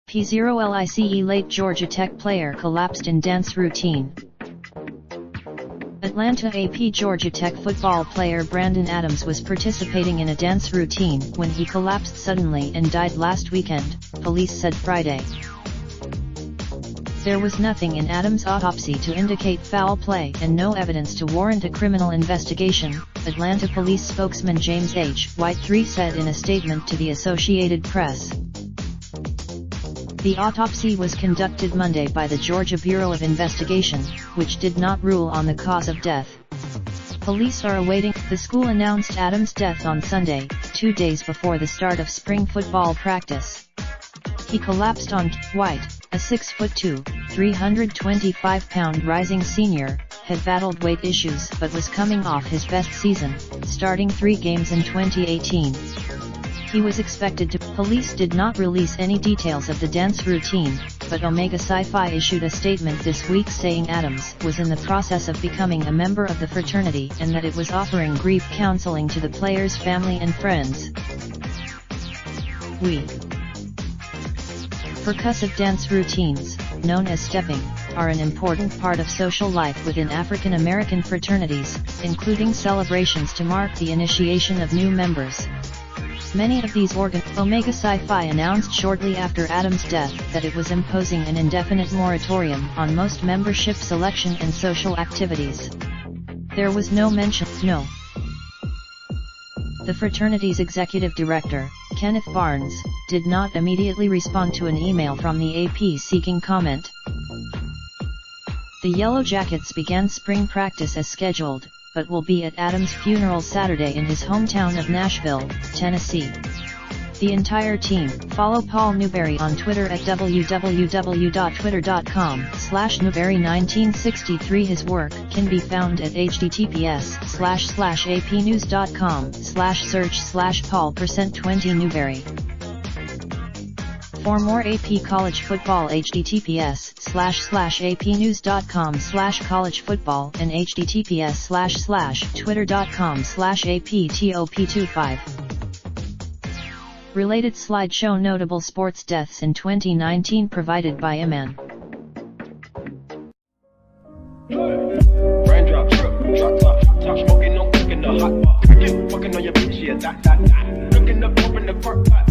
P0lice Late Georgia Tech player collapsed in dance routine. Atlanta AP Georgia Tech football player Brandon Adams was participating in a dance routine when he collapsed suddenly and died last weekend, police said Friday. There was nothing in Adams' autopsy to indicate foul play and no evidence to warrant a criminal investigation, Atlanta police spokesman James H. White III said in a statement to the Associated Press. The autopsy was conducted Monday by the Georgia Bureau of Investigation, which did not rule on the cause of death. Police are awaiting. The school announced Adams' death on Sunday, 2 days before the start of spring football practice. He collapsed on White, a 6'2", 325-pound rising senior, had battled weight issues but was coming off his best season, starting 3 games in 2018. He was expected to. Police did not release any details of the dance routine, but Omega Psi issued a statement this week saying Adams was in the process of becoming a member of the fraternity and that it was offering grief counseling to the players' family and friends. Percussive dance routines, known as stepping, are an important part of social life within African American fraternities, including celebrations to mark the initiation of new members. Many of these Omega Psi announced shortly after Adams' death that it was imposing an indefinite moratorium on most membership selection and social activities. There was no mention. The fraternity's executive director, Kenneth Barnes, did not immediately respond to an email from the AP seeking comment. The Yellow Jackets began spring practice as scheduled, but will be at Adams' funeral Saturday in his hometown of Nashville, Tennessee. The entire team. Follow Paul Newberry on Twitter at www.twitter.com/Newberry1963. His work can be found at https://apnews.com/search/Paul%20 Newberry. For more AP College Football, https://apnews.com/collegefootball and https://twitter.com/aptop25. Related slideshow. Notable sports deaths in 2019 provided by Iman. Raindrop, drop top smoking, no cooking the hot pot. Fucking on your bitch, yeah, that. Looking up, open the park pot.